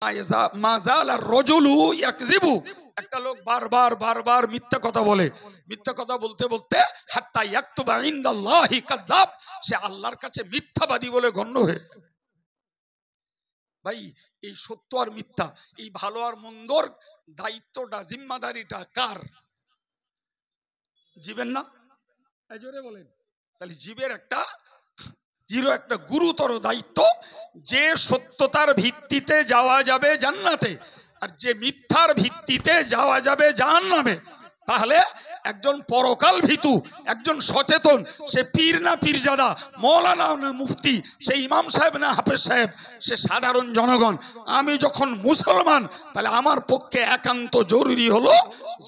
মাজাল আর রজুলু ইয়াকযিবু, একটা লোক বারবার বারবার মিথ্যা কথা বলে, মিথ্যা কথা বলতে বলতে হাত্তা ইয়াকতুবা ইনদাল্লাহি কাযাব, সে আল্লাহর কাছে মিথ্যাবাদী বলে গণ্য হয়ে। ভাই এই সত্য আর মিথ্যা, এই ভালো আর মন্দর দায়িত্বটা, জিম্মাদারিটা কার? জীবের না? এই জোরে বলেন। তাহলে জীবের একটা গুরুতর দায়িত্ব, যে সত্যতার ভিত্তিতে যাওয়া যাবে জান্নাতে আর যে মিথ্যার ভিত্তিতে যাওয়া যাবে জাহান্নামে। তাহলে একজন পরকাল ভীতু, একজন সচেতন, সে পীর না পীরজাদা, মৌলানা না মুফতি, সে ইমাম সাহেব না হাফেজ সাহেব, সে সাধারণ জনগণ। আমি যখন মুসলমান, তাহলে আমার পক্ষে একান্ত জরুরি হলো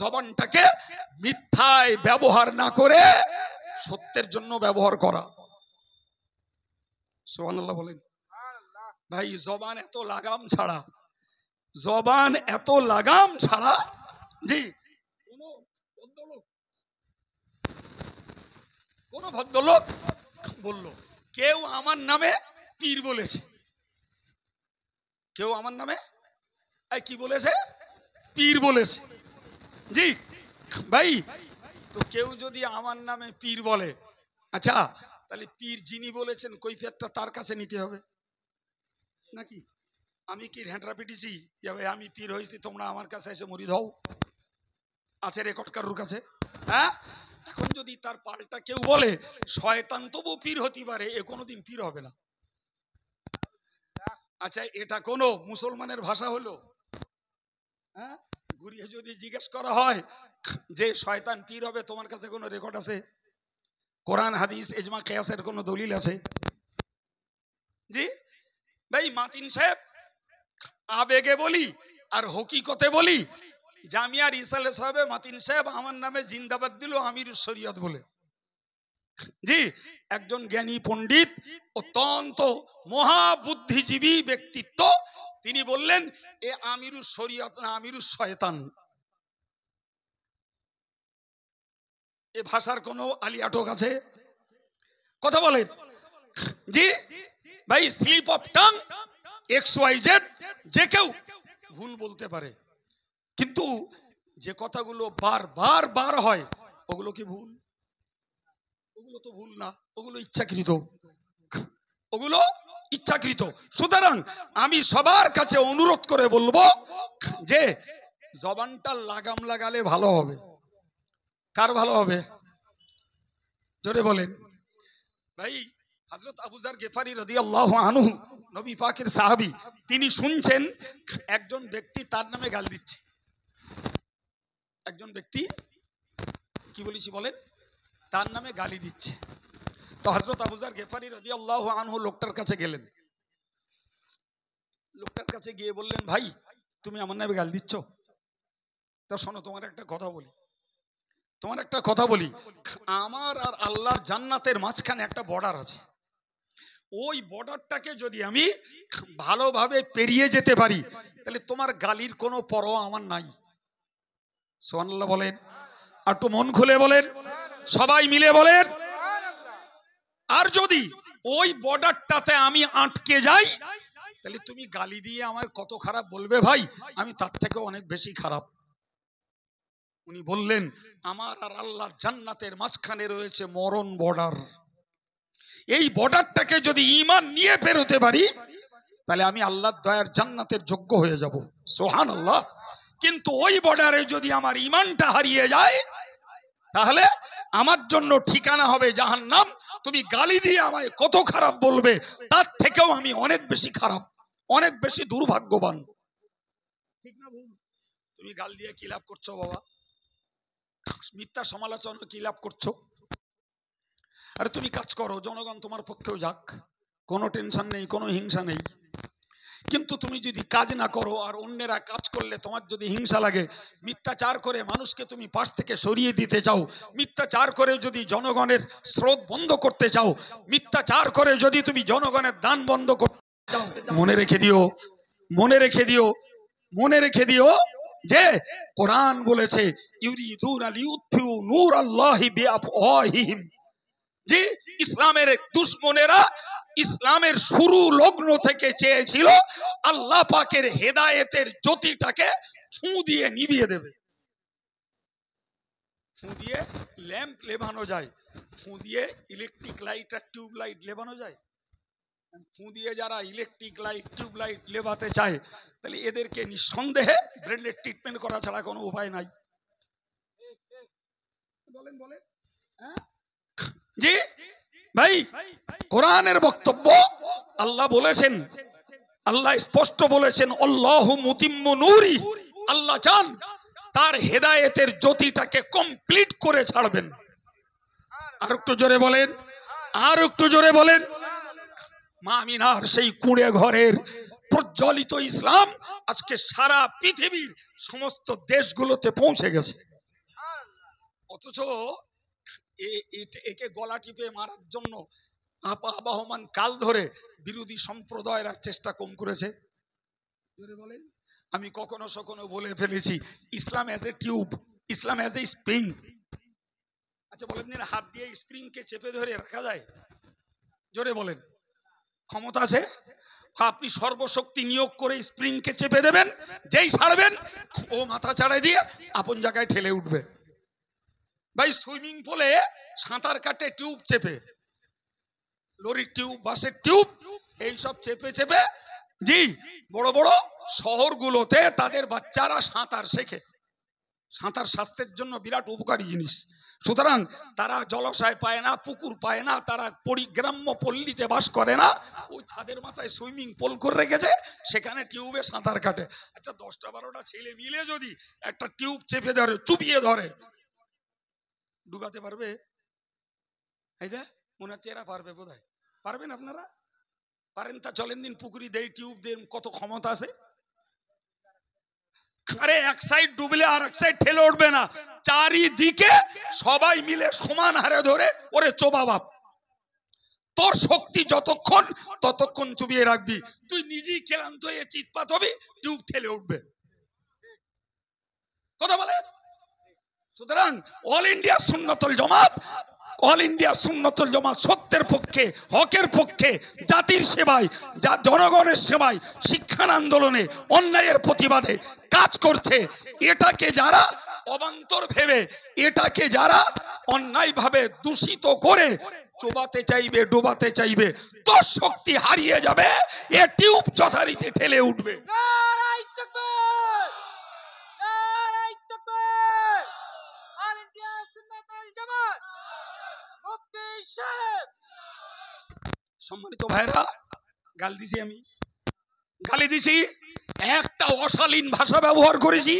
জবানটাকে মিথ্যায় ব্যবহার না করে সত্যের জন্য ব্যবহার করা। সুবহানাল্লাহ বলেন। ভাই জবান এত লাগাম ছাড়া, জবান এত লাগাম ছাড়া, জি কোন ভদ্রলোক বলল, কেউ আমার নামে পীর বলেছে, কেউ আমার নামে কি বলেছে? পীর বলেছে। জি ভাই, তো কেউ যদি আমার নামে পীর বলে, আচ্ছা তাহলে পীর যিনি বলেছেন কৈফিয়তটা তার কাছে নিতে হবে নাকি? আমি কি ঢেঁটরা পিটিছি আমি পীর হয়েছি, তোমরা আমার কাছে এসে মুরিদ হও? আছে রেকর্ড কারুর কাছে? হ্যাঁ, এখন যদি তার পাল্টা কেউ বলে শয়তান তবু পীর হতে পারে, এ কোনোদিন পীর হবে না। আচ্ছা এটা কোনো মুসলমানের ভাষা হলো? হ্যাঁ, ঘুরিয়ে যদি জিজ্ঞেস করা হয় যে শয়তান পীর হবে, তোমার কাছে কোনো রেকর্ড আছে? কোরআন হাদিস ইজমা কিয়াসের কোনো দলিল আছে? জি ভাই, মাতিন সাহেব আবেগে বলি আর হকিকতে বলি, জামিয়ার ইসালে সাহেবে মাতিন সাহেব আমার নামে জিন্দাবাদ দিল আমির শরীয়ত বলে। জি, একজন জ্ঞানী পণ্ডিত, অত্যন্ত মহাবুদ্ধিজীবী ব্যক্তিত্ব, তিনি বললেন এ আমিরুস শরীয়ত না, আমিরুস শয়তান। এ ভাষার কোনো আলিয়াটক আছে? কথা বলেন। জি ভাই, স্লিপ অফ টাং, XYZ, যে কেউ ভুল বলতে পারে, কিন্তু যে কথাগুলো বারবার বার হয় ওগুলো কি ভুল? ওগুলো তো ভুল না, ওগুলো ইচ্ছাকৃত, ওগুলো ইচ্ছাকৃত। সুতরাং আমি সবার কাছে অনুরোধ করে বলবো যে জবানটা লাগাম লাগালে ভালো হবে। কার ভালো হবে? জোরে বলেন। ভাই হযরত আবু যার গিফারি রাদিয়াল্লাহু আনহু, নবী পাকের সাহাবী, তিনি শুনছেন একজন ব্যক্তি তার নামে গাল দিচ্ছে। একজন ব্যক্তি কি বলেছি বলেন? তার নামে গালি দিচ্ছে। তো হযরত আবু যার গিফারি রাদিয়াল্লাহু আনহু লোকটার কাছে গেলেন। লোকটার কাছে গিয়ে বললেন, ভাই তুমি আমার নামে গাল দিচ্ছ? তা শোনো, তোমার একটা কথা বলি, আমার আর আল্লাহর জান্নাতের মাঝখানে একটা বর্ডার আছে। ওই বর্ডারটাকে যদি আমি ভালোভাবে পেরিয়ে যেতে পারি, তাহলে তোমার গালির কোনো পরোয়া আমার নাই। সুবহানাল্লাহ বলেন। আর একটু মন খুলে বলেন, সবাই মিলে বলেন। আর যদি ওই বর্ডারটাতে আমি আটকে যাই, তাহলে তুমি গালি দিয়ে আমার কত খারাপ বলবে ভাই, আমি তার থেকে অনেক বেশি খারাপ। উনি বললেন, আমার আর আল্লাহর জান্নাতের মাঝখানে রয়েছে মরণ বর্ডার। এই বর্ডারটাকে যদি ঈমান নিয়ে পেরোতে পারি, তাহলে আমি আল্লাহর দয়ার জান্নাতের যোগ্য হয়ে যাব। সুবহানাল্লাহ। কিন্তু ওই বর্ডারে যদি আমার ঈমানটা হারিয়ে যায়, তাহলে আমার জন্য ঠিকানা হবে জাহান্নাম। তুমি গালি দিয়ে আমায় কত খারাপ বলবে, তার থেকেও আমি অনেক বেশি খারাপ, অনেক বেশি দুর্ভাগ্যবান। ঠিক না ভুল? তুমি গাল দিয়ে কি লাভ করছো বাবা? মিথ্যা সমালোচনা কি লাভ করছো? আরে তুমি কাজ করো, জনগণ তোমার পক্ষেও যাক, কোনো টেনশন নেই, কোনো হিংসা নেই। কিন্তু তুমি যদি কাজ না করো আর অন্যেরা কাজ করলে তোমার যদি হিংসা লাগে, মিথ্যাচার করে মানুষকে তুমি পাশ থেকে সরিয়ে দিতে চাও, মিথ্যাচার করে যদি জনগণের স্রোত বন্ধ করতে চাও, মিথ্যাচার করে যদি তুমি জনগণের দান বন্ধ করতে চাও, মনে রেখে দিও যে কোরআন বলেছে ইউরিদুনা লিউতফিউ নূরাল্লাহি বিআফওয়াহিহিম। যে ইসলামের দুশমনেরা ইসলামের শুরু লগ্ন থেকে চেয়েছিল আল্লাহ পাকের হেদায়েতের জ্যোতিটাকে ফু দিয়ে নিভিয়ে দেবে। ফু দিয়ে ল্যাম্প লেবানো যায়, ফু দিয়ে ইলেকট্রিক লাইট আর টিউব লাইট লেবানো যায়। ফু দিয়ে যারা ইলেকট্রিক লাইট টিউব লাইট লেবাতে চায় তাহলে এদেরকে নিঃসন্দেহে ব্রেনের ট্রিটমেন্ট করা ছাড়া কোনো উপায় নাই। বলেন বলেন জি ভাই, কোরআনের বক্তব্য আল্লাহ বলেছেন, আল্লাহ স্পষ্ট বলেছেন আল্লাহু মুতিম্মু নূরি, আল্লাহ চান তার হেদায়েতের জ্যোতিটাকে কমপ্লিট করে ছাড়বেন। আর একটু জোরে বলেন, আর একটু জোরে বলেন। মা আমিনার সেই কুঁড়ে ঘরের প্রজ্বলিত ইসলাম আজকে সারা পৃথিবীর সমস্ত দেশগুলোতে পৌঁছে গেছে। অথচ একে গলা টিপে মারার জন্য আবহমান কাল ধরে বিরোধী সম্প্রদায়রা চেষ্টা কম করেছে। আমি কখনো সখনো বলে ফেলেছি Islam as a tube, Islam as a spring. আচ্ছা বলেন দিন, হাত দিয়ে স্প্রিং কে চেপে ধরে রাখা যায়? জোরে বলেন, ক্ষমতা আছে? আপনি সর্বশক্তি নিয়োগ করে স্প্রিং কে চেপে দেবেন, যেই ছাড়বেন ও মাথা চাড়াই দিয়ে আপন জায়গায় ঠেলে উঠবে। ভাই সুইমিং পুলে সাঁতার কাটে টিউব চেপে, লরির টিউব, বাসের টিউব, এইসব চেপে চেপে জি বড় বড় শহরগুলোতে তাদের বাচ্চারা সাঁতার শেখে। সাঁতার স্বাস্থ্যের জন্য বিরাট উপকারী জিনিস। সুতরাং তারা জলাশয় পায় না, পুকুর পায় না, তারা পরিগ্রাম্য পল্লীতে বাস করে না, ওই ছাদের মাথায় সুইমিং পুল করে রেখেছে, সেখানে টিউবে সাঁতার কাটে। আচ্ছা 10টা-12টা ছেলে মিলে যদি একটা টিউব চেপে ধরে, চুপিয়ে ধরে, ডুবাতে পারবে? এই যে মনে হচ্ছে এরা পারবে, বোধহয় পারবেন। আপনারা পারেন? তা চলেন দিন পুকুরি দেই, টিউব দেন, কত ক্ষমতা আছে। আরে এক সাইড ডুবলে আর এক সাইড ঠেলে উঠবে না, চারিদিকে সবাই মিলে সমান হারে ধরে ওরে চোবা বাপ। তোর শক্তি যতক্ষণ ততক্ষণ চুবিয়ে রাখবি, তুই নিজেই ক্লান্ত হয়ে চিৎপাত হবি, টিউব ঠেলে উঠবে। কথা বলে। সুতরাং অল ইন্ডিয়া সুন্নাতুল জামাত, অল ইন্ডিয়া সুন্নাতুল জামাত সত্যের পক্ষে, হকের পক্ষে, জাতির সেবায়, জনগণের সেবায়, শিক্ষার আন্দোলনে, অন্যায়ের প্রতিবাদে কাজ করছে। এটাকে যারা অবান্তর ভেবে, এটাকে যারা অন্যায়ভাবে দূষিত করে চোবাতে চাইবে, ডোবাতে চাইবে, তোর শক্তি হারিয়ে যাবে, এ টিউব যথারীতি ঠেলে উঠবে। সম্মানিত ভাইরা, গাল দিছি, আমি গালি দিছি, একটা অশালীন ভাষা ব্যবহার করেছি,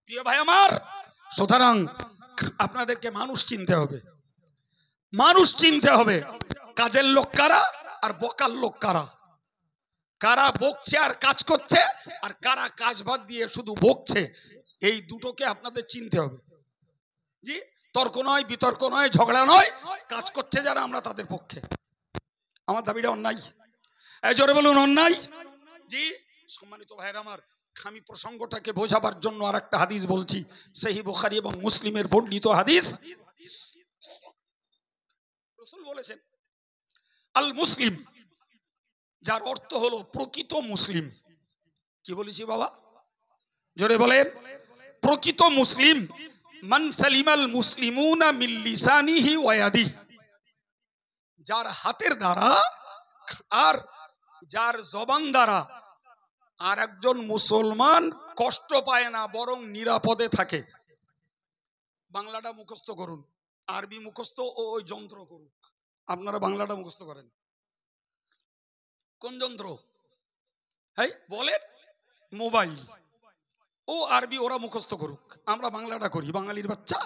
প্রিয় ভাই আমার। সুতরাং আপনাদেরকে মানুষ চিনতে হবে, মানুষ চিনতে হবে। কাজের লোক কারা আর বকার লোক কারা, কারা বকছে আর কাজ করছে, আর কারা কাজ বাদ দিয়ে শুধু বকছে, এই দুটোকে আপনাদের চিনতে হবে। জি, তর্ক নয়, বিতর্ক নয়, ঝগড়া নয়, কাজ করছে যারা আমরা তাদের পক্ষে। আমার দাবিটা অন্যায়, এই জোরে বলুন অন্যায়। জি সম্মানিত ভাইরা আমার, আমি প্রসঙ্গটাকে বোঝাবার জন্য আর একটা হাদিস বলছি, সহিহ বুখারী এবং মুসলিমের বর্ণিত হাদিস। রাসূল বলেছেন আল মুসলিম, যার অর্থ হলো প্রকৃত মুসলিম। কি বলেছি বাবা? জোরে বলেন। প্রকৃত মুসলিম মান সালিমাল মুসলিমুনা মিন লিসানিহি ওয়া ইয়াদিহি, যার হাতের দ্বারা আর যার জবান দ্বারা আর একজন মুসলমান কষ্ট পায় না, বরং নিরাপদে থাকে। বাংলাটা মুখস্থ করুন, আরবি মুখস্থ ও ওই যন্ত্র করুন। আপনারা বাংলাটা মুখস্থ করেন। কোন যন্ত্র? হ্যাঁ বলেন, মোবাইল। ও আরবি ওরা মুখস্থ করুক, আমরা বাংলাটা করি, বাঙালির বাচ্চা।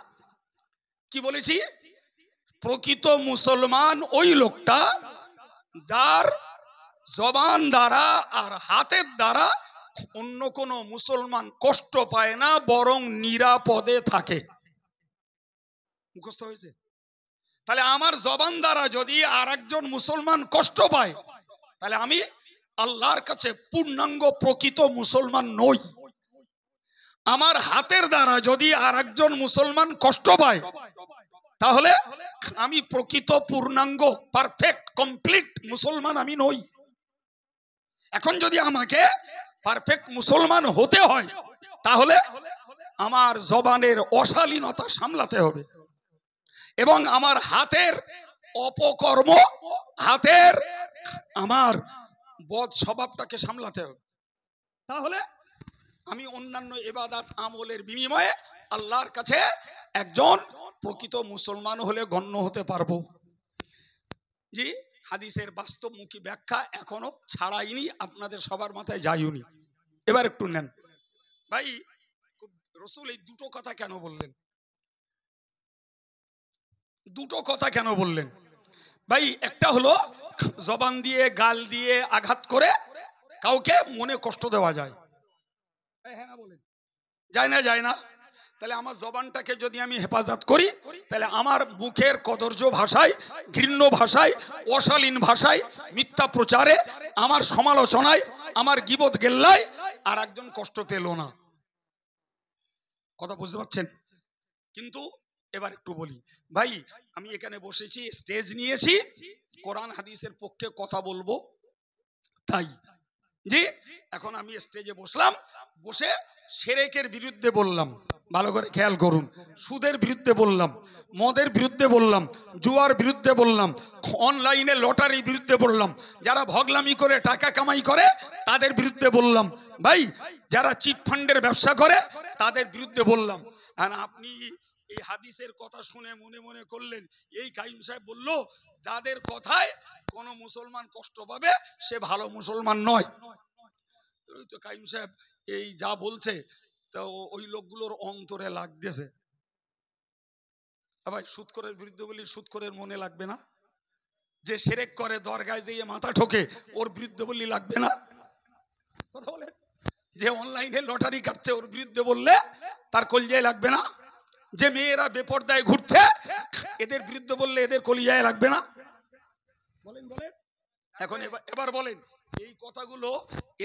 কি বলেছি? প্রকৃত মুসলমান ওই লোকটা যার জবান দ্বারা আর হাতের দ্বারা অন্য কোন মুসলমান কষ্ট পায় না, বরং নিরাপদে থাকে। মুখস্থ হয়েছে? তাহলে আমার জবান দ্বারা যদি আর একজন মুসলমান কষ্ট পায়, তাহলে আমি আল্লাহর কাছে পূর্ণাঙ্গ প্রকৃত মুসলমান নই। আমার হাতের দ্বারা যদি আর একজন মুসলমান কষ্ট পায়, তাহলে আমি প্রকৃত পূর্ণাঙ্গ পারফেক্ট কমপ্লিট মুসলমান আমি নই। এখন যদি আমাকে পারফেক্ট মুসলমান হতে হয় তাহলে আমার জবানের অশালীনতা সামলাতে হবে এবং আমার হাতের অপকর্ম, হাতের আমার বদ স্বভাবটাকে সামলাতে হবে। তাহলে আমি অন্যান্য ইবাদত আমলের বিনিময়ে আল্লাহর কাছে একজন প্রকৃত মুসলমান হলে গণ্য হতে পারবো। জি, হাদিসের বাস্তবমুখী ব্যাখ্যা এখনো ছাড়াইনি, আপনাদের সবার মাথায় যাইওনি। এবার একটু নেন ভাই, রাসূল এই দুটো কথা কেন বললেন? দুটো কথা কেন বললেন ভাই? একটা হলো জবান দিয়ে গাল দিয়ে আঘাত করে কাউকে মনে কষ্ট দেওয়া যায়, হ্যাঁ না বলেন, যায় না? যায় না? তাহলে আমার জবানটাকে যদি আমি হেফাজত করি তাহলে আমার মুখের কদর্য ভাষায়, ঘৃণ্য ভাষায়, অশালীন ভাষায়, মিথ্যা প্রচারে, আমার সমালোচনায়, আমার গীবত গেল্লায় আর একজন কষ্ট পেল না। কথা বুঝতে পারছেন? কিন্তু এবার একটু বলি ভাই, আমি এখানে বসেছি, স্টেজ নিয়েছি, কোরআন হাদিসের পক্ষে কথা বলবো, তাই জি এখন আমি স্টেজে বসলাম, বসে শিরকের বিরুদ্ধে বললাম, ভালো করে খেয়াল করুন, সুদের বিরুদ্ধে বললাম, মদের বিরুদ্ধে বললাম, জুয়ার বিরুদ্ধে বললাম, অনলাইনে লটারির বিরুদ্ধে বললাম, যারা ভগলামি করে টাকা কামাই করে তাদের বিরুদ্ধে বললাম, ভাই যারা চিট ফান্ডের ব্যবসা করে তাদের বিরুদ্ধে বললাম। আর আপনি এই হাদিসের কথা শুনে মনে মনে করলেন এই কাইম সাহেব বলল যাদের কথায় কোন মুসলমান কষ্ট পাবে সে ভালো মুসলমান নয়। তো কাইম সাহেব এই যা বলছে তো ওই লোকগুলোর অন্তরে লাগতেছে। ভাই সুদখোরের বিরুদ্ধে বলি সুদখোরের মনে লাগবে না? যে শিরক করে দরগায় যেয়ে মাথা ঠোকে ওর বিরুদ্ধে বললি লাগবে না? কথা বলে, যে অনলাইনে লটারি কাটছে ওর বিরুদ্ধে বললে তার কলিজায় লাগবে না? যে মেয়েরা বেপরদায় ঘুরছে এদের বিরুদ্ধে বললে এদের কলিজায় লাগবে না? বলেন বলেন, এখন এবার বলেন এই কথাগুলো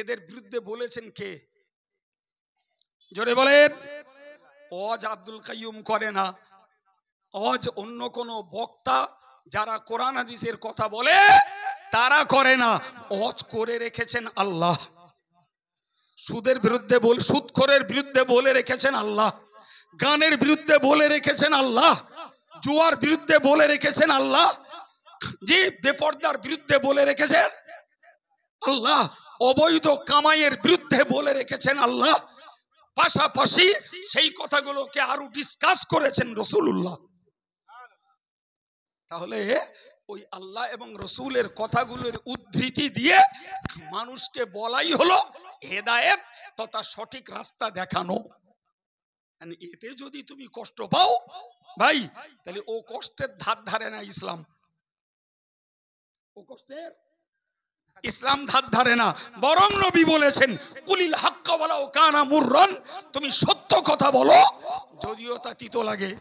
এদের বিরুদ্ধে বলেছেন কে? জোরে বলেন। ওয়াজ আব্দুল কাইয়ুম করে না, ওয়াজ অন্য কোন বক্তা যারা কোরআন হাদিসের কথা বলে তারা করে না, ওয়াজ করে রেখেছেন আল্লাহ। সুদের বিরুদ্ধে সুদখোরের বিরুদ্ধে বলে রেখেছেন আল্লাহ, গানের বিরুদ্ধে বলে রেখেছেন আল্লাহ, জুয়ার বিরুদ্ধে বলে রেখেছেন আল্লাহ, জি বেপরদার বিরুদ্ধে বলে রেখেছেন আল্লাহ, অবৈধ কামাইয়ের বিরুদ্ধে বলে রেখেছেন আল্লাহ, পাশাপাশি সেই কথাগুলোকে আরো ডিসকাস করেছেন রাসূলুল্লাহ। তাহলে ওই আল্লাহ এবং রাসূলের কথাগুলোর উদ্ধৃতি দিয়ে মানুষকে বলাই হলো হেদায়েত তথা সঠিক রাস্তা দেখানো। এতে যদি তুমি কষ্ট পাও ভাই তাহলে ও কষ্টের ধার ধারে না ইসলাম, ও কষ্টের ইসলাম ধার ধারে না। বরং নবী বলেছেন কুলিল হাক্কা ওয়ালাউ কানা মুররান, তুমি সত্য কথা বলো যদিও তা তিতো লাগে।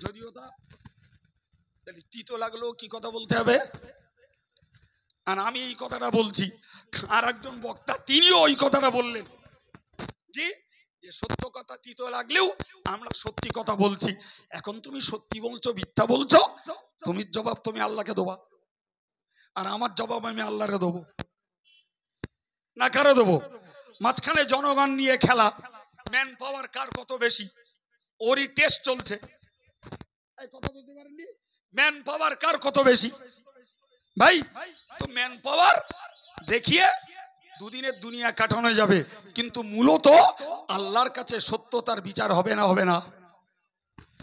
যদিও তা তাহলে তিতো লাগলেও কি কথা বলতে হবে? আর আমি এই কথাটা বলছি, আর একজন বক্তা তিনিও ওই কথাটা বললেন জি যে সত্য কথা তিতো লাগলেও আমরা সত্যি কথা বলছি। এখন তুমি সত্যি বলছো মিথ্যা বলছো, তুমি জবাব তুমি আল্লাহকে দেবা, আর আমার জবাব আমি আল্লাহরে দেবো না কারো দেবো? মাঝখানে জনগণ নিয়ে খেলা, ম্যান পাওয়ার কার কত বেশি ওরই টেস্ট চলছে। কথা বুঝতে পারেননি? ম্যান পাওয়ার কার কত বেশি ভাই? তো ম্যান পাওয়ার দেখিয়ে দুদিনের দুনিয়া কাটানো যাবে, কিন্তু মূলত আল্লাহর কাছে সত্যতার বিচার হবে না? হবে না?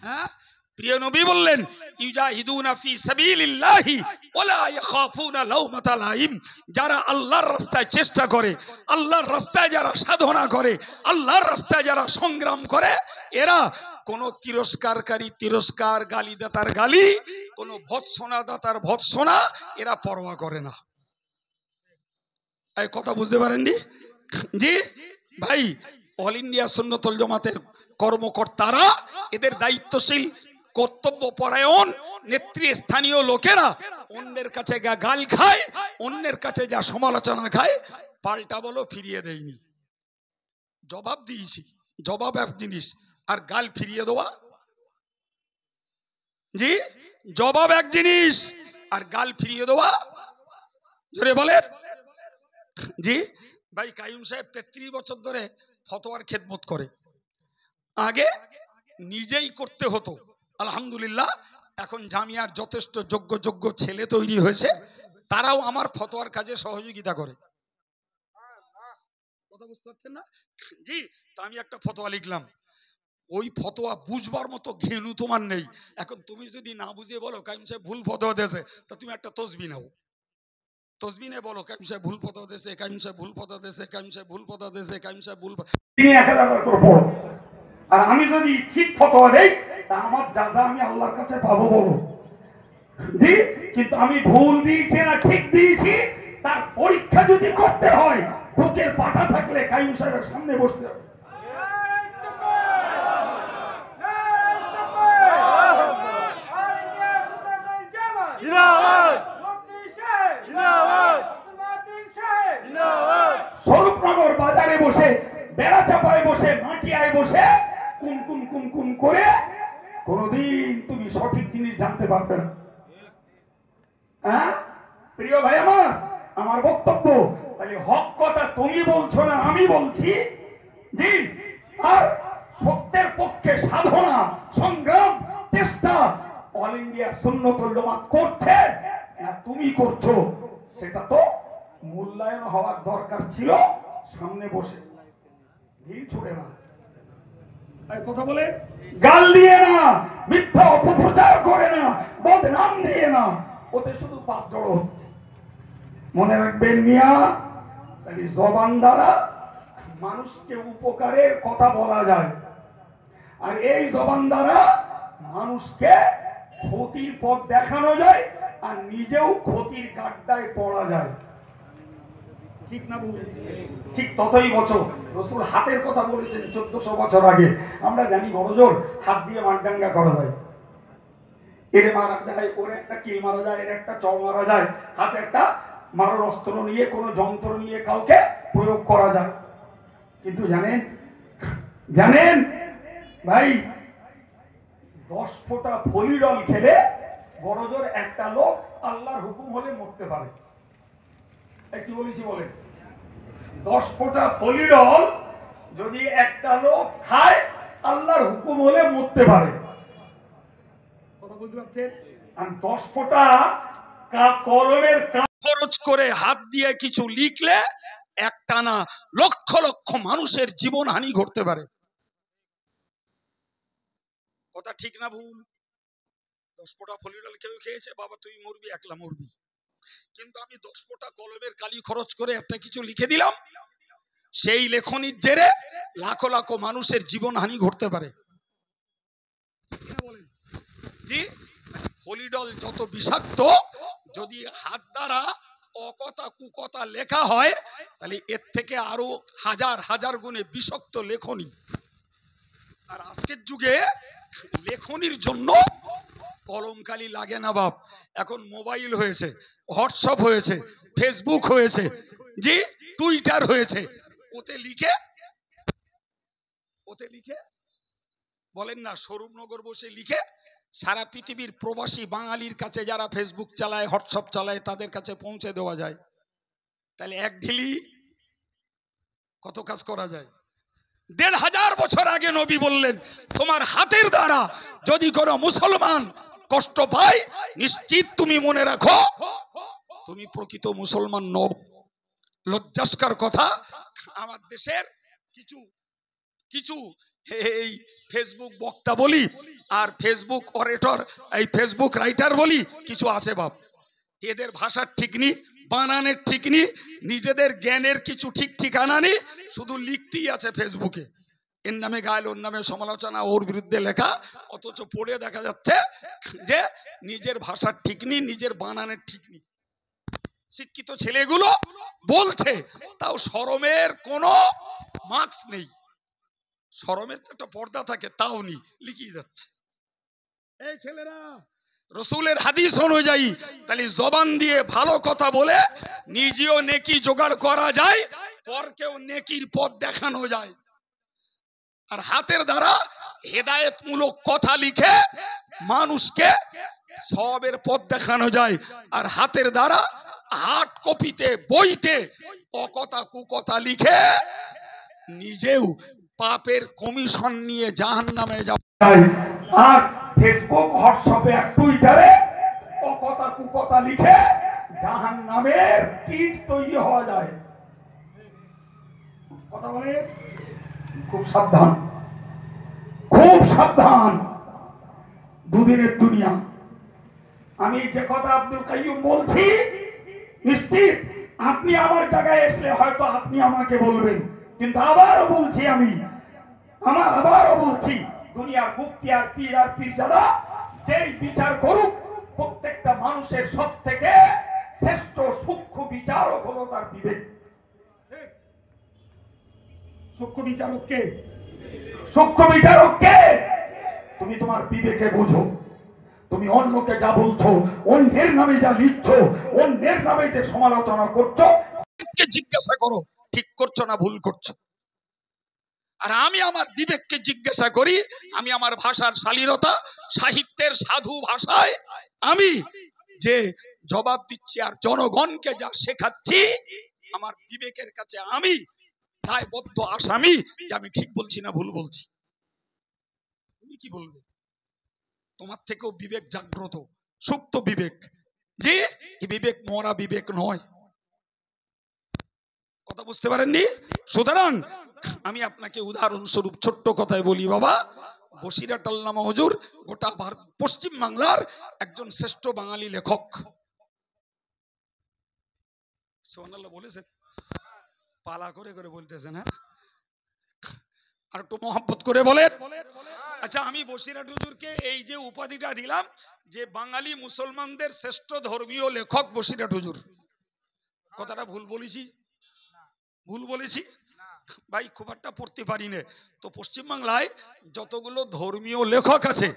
হ্যাঁ, প্রিয় নবী বললেন ইউজাহিদুনা ফি সাবিলিল্লাহি ওয়ালা ইয়াখাফুনা লাউমাতা লাইম, যারা আল্লাহর রাস্তায় চেষ্টা করে, আল্লাহর রাস্তায় যারা সাধনা করে, আল্লাহর রাস্তায় যারা সংগ্রাম করে, এরা কোন তিরস্কারকারী তিরস্কার, গালি দাতার গালি, কোন ভৎসনা দাতার ভৎসনা এরা পরোয়া করে না। এই কথা বুঝতে পারেননি? জি ভাই, অল ইন্ডিয়া সুন্নাতুল জামাতের কর্মকর্তারা, এদের দায়িত্বশীল কর্তব্য পরায়ণ নেতৃস্থানীয় লোকেরা অন্যের কাছে যা গাল খায়, অন্যের কাছে যা সমালোচনা খায়, পাল্টা বলো ফিরিয়ে দেয়নি। জবাব দিয়েছি, জবাব এক জিনিস, আর গাল ফিরিয়ে দেওয়া জি, জবাব এক জিনিস আর গাল ফিরিয়ে দেওয়া, জোরে বলেন। জি ভাই, কাইয়ুম সাহেব 33 বছর ধরে ফতোয়ার খেদমত করে। আগে নিজেই করতে হতো, আলহামদুলিল্লাহ এখন জামিয়ার যথেষ্ট যোগ্য ছেলে তৈরি হয়েছে, তারাও আমার ফতোয়ার কাজে সহযোগিতা করে। কথা বুঝতে পারছেন না? জি, তা আমি একটা ফতোয়া লিখলাম, ওই ফতোয়া বুঝবার মতো ঘেনু তোমার নেই। এখন তুমি যদি না বুঝিয়ে বলো কাইয়ুম সাহেব ভুল ফতোয়া দিয়েছে, তা তুমি একটা তসবিহ নাও, তসবিহ নিয়ে বলো কাইয়ুম সাহেব ভুল ফতোয়া দিয়েছে, কাইয়ুম সাহেব ভুল ফতোয়া দিয়েছে, কাইয়ুম সাহেব ভুল ফতোয়া দিয়েছে, কাইয়ুম সাহেব ভুল। তিনি 1000 বার করে পড়ো, আর আমি যদি ঠিক ফতোয়া দেই তা আমার যাজা আমি আল্লাহর কাছে পাবো বলো। জি, কিন্তু আমি ভুল দিয়েছি না ঠিক দিয়েছি তার পরীক্ষা যদি করতে হয়, বুকের পাটা থাকলে কাইয়ুম সাহেবের সামনে বসতে হবে। স্বরূপনগর বাজারে বসে, বেড়া চাপায় বসে, মাটিয়ায় বসে কুম করে কোনদিন তুমি সঠিক জিনিস জানতে পারবে না। হ্যাঁ প্রিয় ভাই আমার বক্তব্য তাহলে হক কথা তুমি বলছো না আমি বলছি। জি, আর সত্যের পক্ষে সাধনা সংগ্রাম চেষ্টা অল ইন্ডিয়া সুন্নতুল জামাত করছে না তুমি করছো, সেটা তো মূল্যায়ন হওয়ার দরকার ছিল। সামনে বসে ঢিল ছুড়ে না, কথা বলে গাল দিয়ে না, মিথ্যা অপপ্রচার করে না, বদনাম দিয়ে না, ওতে শুধু পাপ জড়ো হচ্ছে। মনে রাখবেন মিয়া, তাহলে জবান দ্বারা মানুষকে উপকারের কথা বলা যায়, আর এই জবান দ্বারা মানুষকে ক্ষতির পথ দেখানো যায়, আর নিজেও ক্ষতির গাড্ডায় পড়া যায়। ঠিক না ভুল? ঠিক ততই বছর রাসূল হাতের কথা বলেছেন 1400 বছর আগে। আমরা জানি বড়জোর হাত দিয়ে মারডাঙ্গা করা যায়, এরে মারা যায়, ওরে একটা কিল মারা যায়, এর একটা চড় মারা যায়, হাতে একটা মারণ অস্ত্র নিয়ে কোনো যন্ত্র নিয়ে কাউকে প্রয়োগ করা যায়। কিন্তু জানেন ভাই, 10 ফোঁটা ফলিডল খেলে বড়জোর একটা লোক আল্লাহর হুকুম হলে মরতে পারে। কি বলেছি বলেন? 10 ফোঁটা ফলিডল যদি একটা লোক খায় আল্লাহর হুকুম হলে মরতে পারে। কথা বুঝতে পারছেন? আর 10 ফোঁটা কলমের খরচ করে হাত দিয়ে কিছু লিখলে একটানা লক্ষ লক্ষ মানুষের জীবন হানি ঘটতে পারে। কথা ঠিক না ভুল? 10 ফোঁটা ফলিডল কেউ খেয়েছে, বাবা তুই মরবি, একলা মরবি। কিন্তু আমি 10 ফোঁটা কলমের কালি খরচ করে একটা কিছু লিখে দিলাম, সেই লেখনির জেরে লাখো লাখো মানুষের জীবন হানি ঘটতে পারে। জি, ফলিডল যত বিষাক্ত, যদি হাত দ্বারা অকথা কুকথা লেখা হয় তাহলে এর থেকে আরো হাজার হাজার গুণে বিষাক্ত লেখনি। আর আজকের যুগে লেখনির জন্য কলম কালি লাগে না বাপ, এখন মোবাইল হয়েছে, হোয়াটসঅ্যাপ হয়েছে, ফেসবুক হয়েছে, জি টুইটার হয়েছে, ওতে লিখে বলেন না স্বরূপনগর বসে লিখে সারা পৃথিবীর প্রবাসী বাঙালির কাছে যারা ফেসবুক চালায় হোয়াটসঅ্যাপ চালায় তাদের কাছে পৌঁছে দেওয়া যায়। তাহলে এক ঢিলি কত কাজ করা যায়। 1500 বছর আগে নবী বললেন, তোমার হাতের দ্বারা যদি কোনো মুসলমান কষ্ট পায় নিশ্চিত তুমি মনে রাখো তুমি প্রকৃত মুসলমান নও। লজ্জাস্কর কথা, আমার দেশের কিছু এই ফেসবুক বক্তা বলি আর ফেসবুক অরেটর, এই ফেসবুক রাইটার বলি কিছু আছে বাপ, এদের ভাষার ঠিক নেই, বানানের ঠিক নেই, নিজেদের জ্ঞানের কিছু ঠিক ঠিকানা নেই, শুধু লিখতেই আছে ফেসবুকে, এর নামে গাইল, ওর নামে সমালোচনা, ওর বিরুদ্ধে লেখা, অথচ পড়ে দেখা যাচ্ছে যে নিজের ভাষার ঠিক নেই, নিজের বানানের ঠিক নেই। শিক্ষিত ছেলেগুলো বলছে, তাও শরমের কোনো মার্কস নেই, শরমের তো একটা পর্দা থাকে, তাও নেই, লিখিয়ে যাচ্ছে। এই ছেলেরা, রসুলের হাদিস অনুযায়ী তাহলে জবান দিয়ে ভালো কথা বলে নিজেও নেকি জোগাড় করা যায়, পরকেও নেকির পথ দেখানো যায়। আর হাতের দ্বারা হেদায়েতমূলক কথা লিখে মানুষকে সবের পথ দেখানো যায়, আর হাতের দ্বারা হার্ড কপিতে বইতে অকথা কুকথা লিখে নিজেও পাপের কমিশন নিয়ে জাহান্নামে যায়। আর ফেসবুক, হোয়াটসঅ্যাপে আর টুইটারে অকথা কুকথা লিখে জাহান্নামের কীট তৈরি হওয়া যায়। কথা বলে খুব সাবধান, খুব সাবধান। দুদিনের দুনিয়া। আমি যে কথা আব্দুল কাইয়ুম বলছি, নিশ্চিত আপনি আমার জায়গায় আসলে হয়তো আপনি আমাকে বলবেন, কিন্তু আবারও বলছি, আবারও বলছি, দুনিয়ার মুফতি আর পীর আর পীরজাদা যেই বিচার করুক, প্রত্যেকটা মানুষের সব থেকে শ্রেষ্ঠ সূক্ষ্ম বিচারক হলো তার বিবেক। সূক্ষ্ম বিচারক কে? সূক্ষ্ম বিচারক কে? তুমি তোমার বিবেকে বুঝো। তুমি অন্যকে যা বলছো, অন্যের নামে যা লিখছো, অন্যের নামে যে সমালোচনা করছো, জিজ্ঞাসা করো ঠিক করছো না ভুল করছো। আর আমি আমার বিবেককে জিজ্ঞাসা করি, আমি আমার ভাষার শালীনতা, সাহিত্যের সাধু ভাষায় আমি যে জবাব দিচ্ছি আর জনগণকে যা শেখাচ্ছি, আমার বিবেকের কাছে আমি দায়বদ্ধ আসামি যে আমি ঠিক বলছি না ভুল বলছি। তুমি কি বলবে? তোমার থেকেও বিবেক জাগ্রত, সুপ্ত বিবেক, যে এই বিবেক মরা বিবেক নয়। কথা বুঝতে পারেননি? সুতরাং আমি আপনাকে উদাহরণস্বরূপ ছোট্ট কথায় বলি, বাবা বসিরহাট আল্লামা হুজুর গোটা পশ্চিম বাংলার একজন শ্রেষ্ঠ বাঙালি লেখক। সুবহানাল্লাহ বলেছেন, পালা করে করে বলতেছেন, হ্যাঁ আর একটু মহব্বত করে বলেন। আচ্ছা, আমি বসিরহাট হুজুরকে এই যে উপাধিটা দিলাম যে বাঙালি মুসলমানদের শ্রেষ্ঠ ধর্মীয় লেখক বসিরহাট হুজুর, কথাটা ভুল বলেছি? ভুল বলেছি ভাই, খুব একটা পড়তে পারি না তো। পশ্চিমবাংলায় যতগুলো ধর্মীয় লেখক আছে,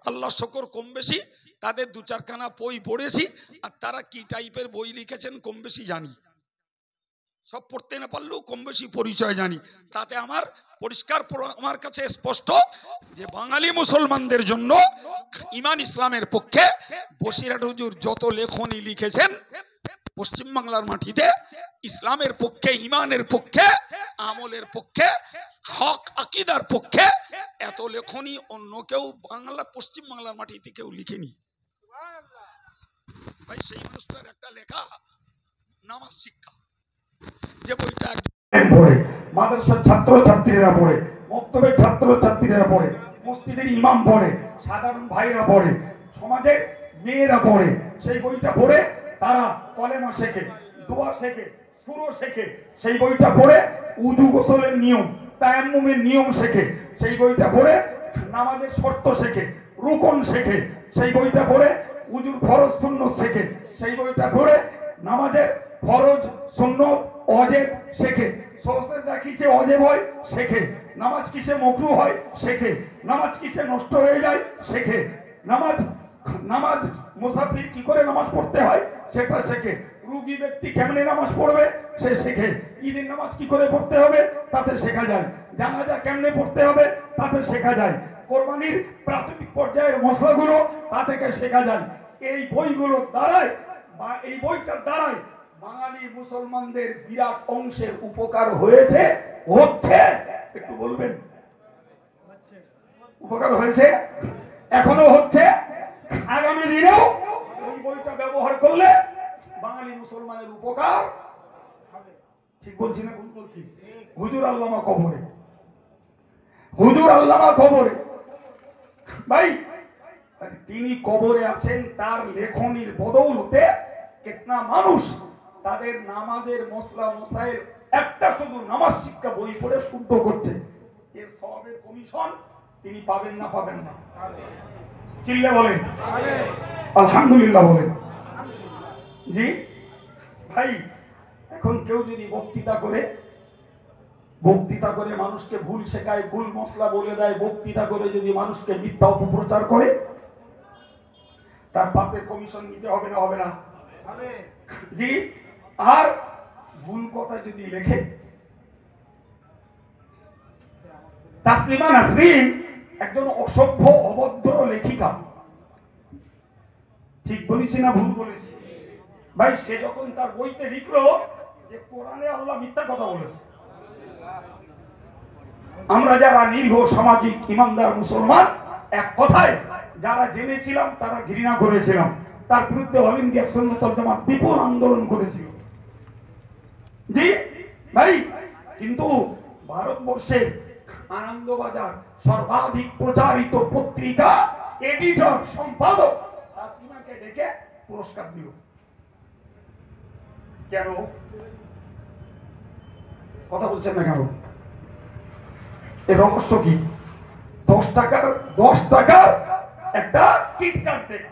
আল্লাহ শকর কম বেশি তাদের দু চারখানা বই পড়েছি, আর তারা কি টাইপের বই লিখেছেন কম বেশি জানি। সব পড়তে না পারলেও কম বেশি পরিচয় জানি। তাতে আমার পরিষ্কার, আমার কাছে স্পষ্ট যে বাঙালি মুসলমানদের জন্য ইমান ইসলামের পক্ষে বসিরহাট হুজুর যত লেখনী লিখেছেন পশ্চিমবাংলার মাটিতে, ইসলামের পক্ষে, ইমানের পক্ষে, আমলের পক্ষে, হক আকীদার পক্ষে, এত লেখনী অন্য কেউ বাংলা পশ্চিম বাংলার মাটিতে কেউ লিখেনি ভাই। সেই মানুষটার একটা লেখা নামাজ শিক্ষা, যে বইটা পড়ে মাদ্রাসার ছাত্র ছাত্রীরা পড়ে, মক্তবের ছাত্র ছাত্রীরা পড়ে, মসজিদের ইমাম পড়ে, সাধারণ ভাইরা পড়ে, সমাজের মেয়েরা পড়ে, সেই বইটা পড়ে তারা কলেমা শেখে, দোয়া শেখে, সূরা শেখে। সেই বইটা পড়ে উযু গোসলের নিয়ম, তায়াম্মুমের নিয়ম শেখে। সেই বইটা পড়ে নামাজের শর্ত শেখে, রুকন শেখে। সেই বইটা পড়ে উযুর ফরজ সুন্নত শেখে। সেই বইটা পড়ে নামাজের ফরজ সুন্নত ওয়াজিব শেখে। সওয়াসেজদা কিসে ওয়াজিব হয় শেখে, নামাজ কিসে মাকরু হয় শেখে, নামাজ কিসে নষ্ট হয়ে যায় শেখে, নামাজ মুসাফির কি করে নামাজ পড়তে হয় সেটা শেখে, রোগী ব্যক্তি কেমনে নামাজ পড়বে সে শেখে, ঈদের নামাজ কি করে পড়তে হবে তাতে শেখা যায়, জানাজা কেমনে পড়তে হবে তাতে শেখা যায়, কোরবানির প্রাথমিক পর্যায়ের মশলাগুলো তা থেকে শেখা যায়। এই বইগুলোর দ্বারাই বা এই বইটার দ্বারাই বাঙালি মুসলমানদের বিরাট অংশের উপকার হয়েছে, হচ্ছে। একটু বলবেন উপকার হয়েছে, এখনো হচ্ছে, আগামী দিনেও এই বইটা ব্যবহার করলে বাঙালি মুসলমানের উপকার হবে। ঠিক বলছি না ভুল বলছি? হুজুর আল্লামা কবরে, হুজুর আল্লামা কবরে ভাই, তিনি কবরে আছেন, তার লেখনির বদৌলতে কেতনা মানুষ তাদের নামাজের মশলা মশাইল একটা শুধু নামাজ শিক্ষা বই পড়ে শুদ্ধ করছে। এর সওয়াবের কমিশন তিনি পাবেন না পাবেন না? চিল্লে বলেন আলহামদুলিল্লাহ বলেন। জি ভাই, এখন কেউ যদি বক্তৃতা করে মানুষকে ভুল শেখায়, ভুল মশলা বলে দেয়, বক্তৃতা করে যদি মানুষকে মিথ্যা অপপ্রচার করে, তার পাপের কমিশন নিতে হবে না? হবে না? জি। আর ভুল কথা যদি লেখে, তাসলিমা নাসরিন একজন অসভ্য অভদ্র লেখিকা, ঠিক বলেছি না ভুল বলেছি? ভাই সে যখন তার বইতে লিখলো যে কোরআনে আল্লাহ মিথ্যা কথা বলেছে, আমরা যারা নিরীহ সামাজিক ইমানদার মুসলমান, এক কথায় যারা জেনেছিলাম তারা ঘৃণা করেছিলাম, তার বিরুদ্ধে অল ইন্ডিয়া সুন্নাত ওয়াল জামাত বিপুল আন্দোলন করেছিল। জি ভাই, কিন্তু ভারতবর্ষের আনন্দবাজার সর্বাধিক প্রচারিত পত্রিকা এডিটর সম্পাদক তাসলিমাকে ডেকে পুরস্কার দিল। কেন কথা বলছেন না কেন? এর রহস্য কি? 10 টাকার একটা কিটকাট দেখ,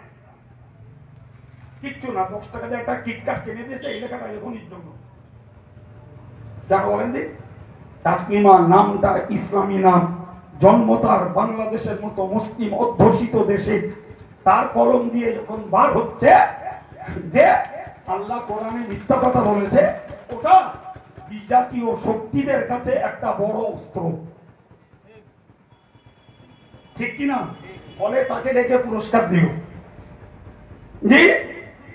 কিচ্ছু না, 10 টাকা দিয়ে একটা কিটকাট কিনে দিয়েছে এই লেখাটা লেখনির জন্য। কেন বলেন দি? তাসলিমা নামটা ইসলামী নাম, জন্ম তার বাংলাদেশের মতো মুসলিম অধ্যুষিত দেশে, তার কলম দিয়ে যখন বার হচ্ছে যে আল্লাহ কোরআনে মিথ্যা কথা বলেছে, ওটা বিজাতীয় শক্তিদের কাছে একটা বড় অস্ত্র, ঠিক কিনা? ফলে তাকে ডেকে পুরস্কার দিল। জি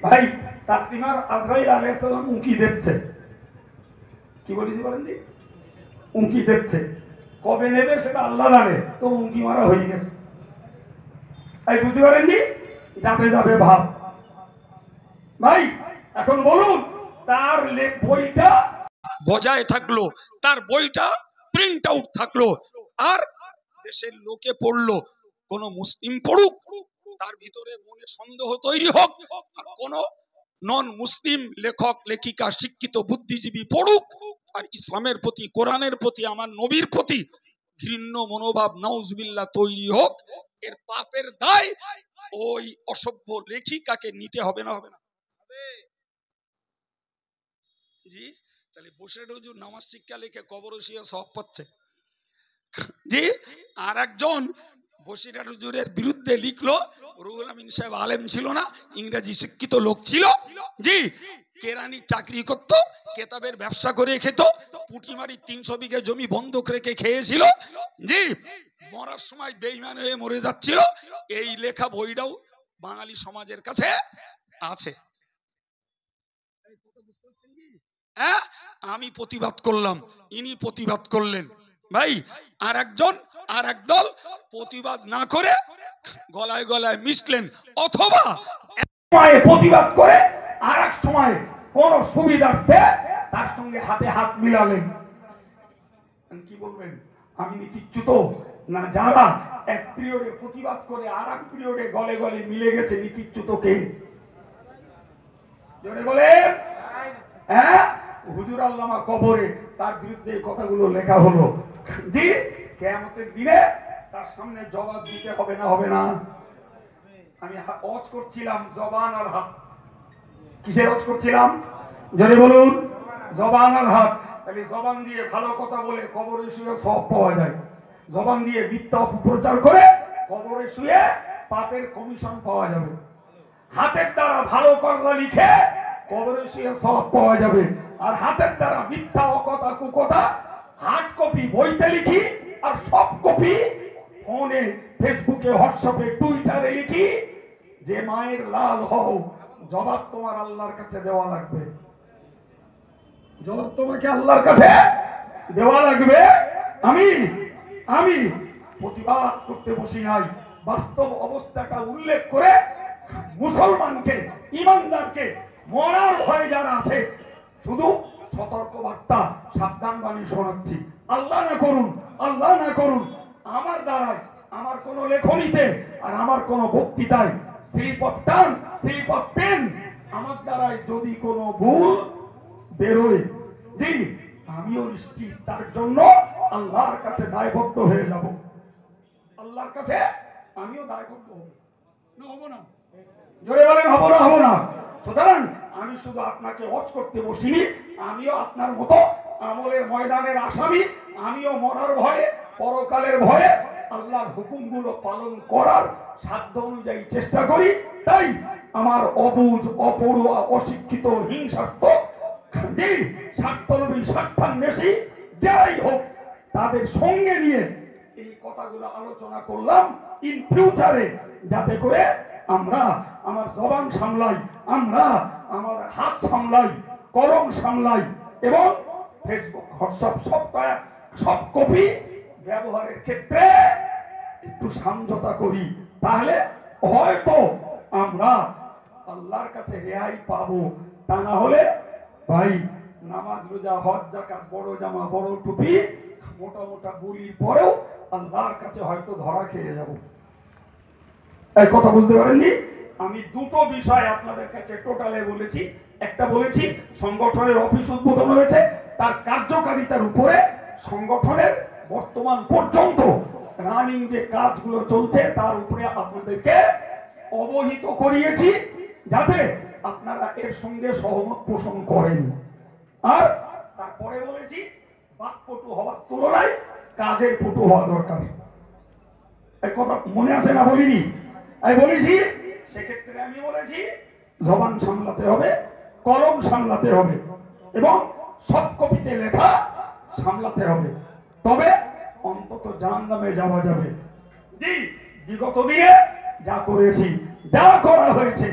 ভাই, তাসলিমার আজরাইল আলাইহিস সালাম উঁকি দিচ্ছে। কি বলেছি বলেন দি? উঁকি দিচ্ছে, কবে নেবে সেটা আল্লাহ জানে, তো উঁকি মারা হয়ে গেছে। তাই বুঝতে পারেননি? যাবে যাবে ভাব। ভাই এখন বলুন, তার বইটা বজায় থাকলো, তার বইটা প্রিন্ট আউট থাকলো, আর দেশের লোকে পড়লো, কোন মুসলিম পড়ুক, তার ভিতরে মনে সন্দেহ তৈরি হোক, আর কোন নন মুসলিম লেখক লেখিকা শিক্ষিত বুদ্ধিজীবী পড়ুক, আর ইসলামের প্রতি, কোরআনের প্রতি, আমার নবীর প্রতি ঘৃণ্য মনোভাব নাউজুবিল্লাহ তৈরি হোক, এর পাপের দায় ওই অসভ্য লেখিকাকে নিতে হবে না? হবে না? জি, তাহলে বসে হুজুর নামাজ শিক্ষা লিখে কবর শুয়ে সওয়াব পাচ্ছে। জি, আর একজন বসিরহাট হুজুরের বিরুদ্ধে লিখলো, রুহুল আমিন সাহেব আলেম ছিল না, ইংরেজি শিক্ষিত লোক ছিল। জি, কেরানি চাকরি করত, কেতাবের ব্যবসা করে খেত, পুটিমারি 300 বিঘা জমি বন্ধক রেখে খেয়েছিল। জি, মরার সময় বেঈমান হয়ে মরে যাচ্ছিল। এই লেখা বইটাও বাঙালি সমাজের কাছে আছে। হ্যাঁ, আমি প্রতিবাদ করলাম, ইনি প্রতিবাদ করলেন। ভাই আর একজন আর একদল প্রতিবাদ না করে গলায় গলায় মিশলেন, অথবা প্রতিবাদ করে আর এক সময় কোন সুবিধার্থে তার সঙ্গে হাতে হাত মিলালেন। কি বলবেন? আমি নীতিচ্যুত না যারা এক পিরিয়ডে প্রতিবাদ করে আর এক পিরিয়ডে গলে গলে মিলে গেছে, নীতিচ্যুত কে? জোরে বলেন। হ্যাঁ, হুজুর আল্লামা কবরে তার বিরুদ্ধে কথাগুলো লেখা হলো। জি, কিয়ামতের দিনে তার সামনে জবাব দিতে হবে না? হবে না? আমি ওয়াজ করছিলাম জবান আর হাত। কিসের ওয়াজ করছিলাম? জোরে বলুন। জবান আর হাত। তাহলে জবান দিয়ে ভালো কথা বলে কবরে শুয়ে সওয়াব পাওয়া যায়, জবান দিয়ে মিথ্যা অপপ্রচার করে কবরে শুয়ে পাপের কমিশন পাওয়া যাবে। হাতের দ্বারা ভালো কথা লিখে কবরে শুয়ে সওয়াব পাওয়া যাবে, আর হাতের দ্বারা মিথ্যা অকথা কুকথা হার্ড কপি বইতে লিখি, আর সব কপি ফোনে, ফেসবুকে, হোয়াটসঅ্যাপে, টুইটারে লিখি, যে মায়ের লাল হও, জবাব তোমার আল্লাহর কাছে দেওয়া লাগবে। জবাব তোমাকে আল্লাহর কাছে দেওয়া লাগবে। আমি আমি প্রতিবাদ করতে বসি নাই, বাস্তব অবস্থাটা উল্লেখ করে মুসলমানকে, ইমানদারকে মরার ভয়ে যারা আছে শুধু সতর্ক বার্তা, সাবধান বাণী শোনাচ্ছি। আল্লাহ না করুন, আল্লাহ না করুন আমার দ্বারায়, আমার কোন লেখনীতে আর আমার কোন বক্তৃতায়, slip of tongue, slip of pen, আমার দ্বারায় যদি কোনো ভুল বেরোয়, জি আমিও নিশ্চিত তার জন্য আল্লাহর কাছে দায়বদ্ধ হয়ে যাব। আল্লাহর কাছে আমিও দায়বদ্ধ হব না? হব না? জোরে বলেন, হব না? হব না? সুতরাং আমি শুধু আপনাকে ওয়াজ করতে বসিনি, আমিও আপনার মতো আমলের ময়দানের আসামি, আমিও মরার ভয়ে, পরকালের ভয়ে আল্লাহর হুকুমগুলো পালন করার সাধ্য অনুযায়ী চেষ্টা করি। তাই আমার অবুঝ, অপড়ুয়া, অশিক্ষিত, হিংসাত্মক, জি স্বার্থলোভী, স্বার্থান্বেষী যাই হোক, তাদের সঙ্গে নিয়ে এই কথাগুলো আলোচনা করলাম, ইন ফিউচারে যাতে করে আমরা আমার জবান সামলাই, আমরা আমার হাত সামলাই, কলম সামলাই এবং ফেসবুক হোয়াটসঅ্যাপ সব কপি ব্যবহারের ক্ষেত্রে একটু সমঝোতা করি, তাহলে হয়তো আমরা আল্লাহর কাছে রেহাই পাবো। তা না হলে ভাই নামাজ রোজা হজ যাকাত বড় জামা বড় টুপি মোটা মোটা বুলির পরেও আল্লাহর কাছে হয়তো ধরা খেয়ে যাব। এই কথা বুঝতে পারেননি? আমি দুটো বিষয় আপনাদের কাছে টোটালে বলেছি। একটা বলেছি সংগঠনের অফিস উদ্বোধন হয়েছে, তার কার্যকারিতার উপরে সংগঠনের বর্তমান পর্যন্ত রানিং যে কাজগুলো চলছে তার উপরে আপনাদেরকে অবহিত করিয়েছি, যাতে আপনারা এর সঙ্গে সহমত পোষণ করেন। আর তারপরে বলেছি বাকপটু হওয়ার তুলনায় কাজের পটু হওয়া দরকার। এই কথা মনে আছে না বলিনি? আমি বলেছি সেক্ষেত্রে আমি বলেছি জবান সামলাতে হবে, কলম সামলাতে হবে এবং সব কপিতে লেখা সামলাতে হবে, তবে অন্তত জাহান্নামে যাওয়া যাবে। জি, বিগত দিনে যা করেছি, যা করা হয়েছে,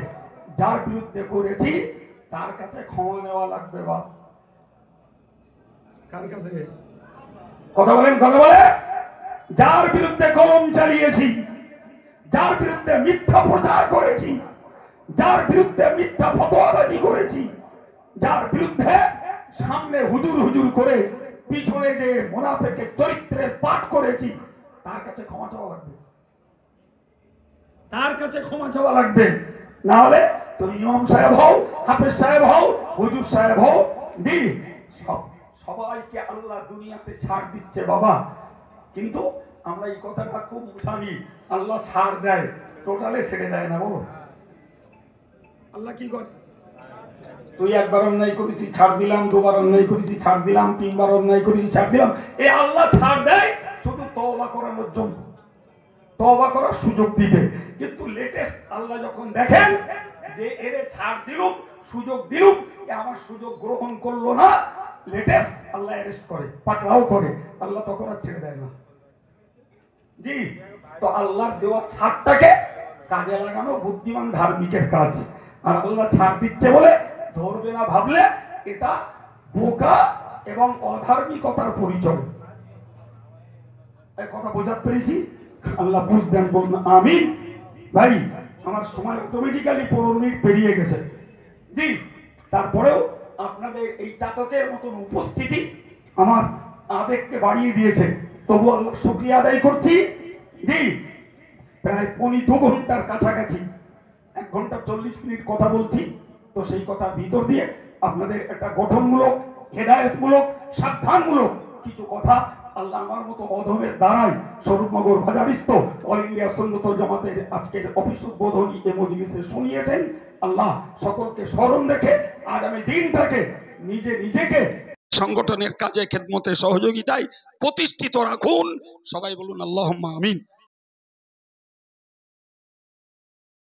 যার বিরুদ্ধে করেছি তার কাছে ক্ষমা নেওয়া লাগবে। বা কার কাছে? কথা বলেন, কথা বলে। যার বিরুদ্ধে কলম চালিয়েছি, যার বিরুদ্ধে মিথ্যা প্রচার করেছি, যার বিরুদ্ধে মিথ্যা ফতোয়াবাজি করেছি, যার বিরুদ্ধে সামনে হুজুর হুজুর করে পিছনে যে মুনাফিকের চরিত্রের পাঠ করেছি, তার কাছে ক্ষমা চাওয়া লাগবে। তার কাছে ক্ষমা চাওয়া লাগবে। না হলে তুমি ইমাম সাহেব হও, হাফেজ সাহেব হও, হুজুর সাহেব হও, জি সবাইকে আল্লাহ দুনিয়াতে ছাড় দিচ্ছে বাবা। কিন্তু আমরা এই কথাটা খুব জানি, আল্লাহ ছাড় দেয়, টোটালে ছেড়ে দেয় না। বলো আল্লাহ কি করে? তুই একবার অন্যায় করেছি ছাড় দিলাম, দুবার অন্যায় করেছি ছাড় দিলাম, তিনবার অন্যায় করেছি ছাড় দিলাম। এই আল্লাহ ছাড় দেয় শুধু তওবা করানোর জন্য, তওবা করার সুযোগ দিতে। কিন্তু লেটেস্ট আল্লাহ যখন দেখেন যে এরে ছাড় দিলুম, সুযোগ দিলুম, আমার সুযোগ গ্রহণ করলো না, লেটেস্ট আল্লাহ অ্যারেস্ট করে, পাকড়াও করে। আল্লাহ তখন আর ছেড়ে দেয় না। জি, তো আল্লাহর দেওয়া ছাড়টাকে কাজে লাগানো বুদ্ধিমান ধার্মিকের কাজ। আর আল্লাহ ছাড় দিচ্ছে বলে ধরবে না ভাবলে এটা বোকা এবং অধার্মিকতার পরিচয়। এই কথা বোঝাতে পেরেছি? আল্লাহ বুঝদেন, বলুন আমিন। ভাই আমার সময় অটোমেটিক্যালি 15 মিনিট পেরিয়ে গেছে। জি, তারপরেও আপনাদের এই চাতকের মতন উপস্থিতি আমার আবেগকে বাড়িয়ে দিয়েছে, তবু আল্লাহ শুকরিয়া আদায় করছি। জি, প্রায় 2 ঘন্টার কাছাকাছি, 1 ঘন্টা 40 মিনিট কথা বলছি। তো সেই কথার ভিতর দিয়ে আপনাদের একটা গঠনমূলক, হেদায়েতমূলক, সাবধানমূলক কিছু কথা আল্লাহ আমার মতো অধমের দ্বারাই স্বরূপনগর বাজারিস্থ অল ইন্ডিয়া সুন্নাতুল জামাতের আজকের অফিস উদ্বোধনী এ মজলিসে শুনিয়েছেন। আল্লাহ সকলকে স্মরণ রেখে আগামী দিনটাকে নিজেকে সংগঠনের কাজে খেদমতে সহযোগিতায় প্রতিষ্ঠিত রাখুন। সবাই বলুন আল্লাহুম্মা আমিন।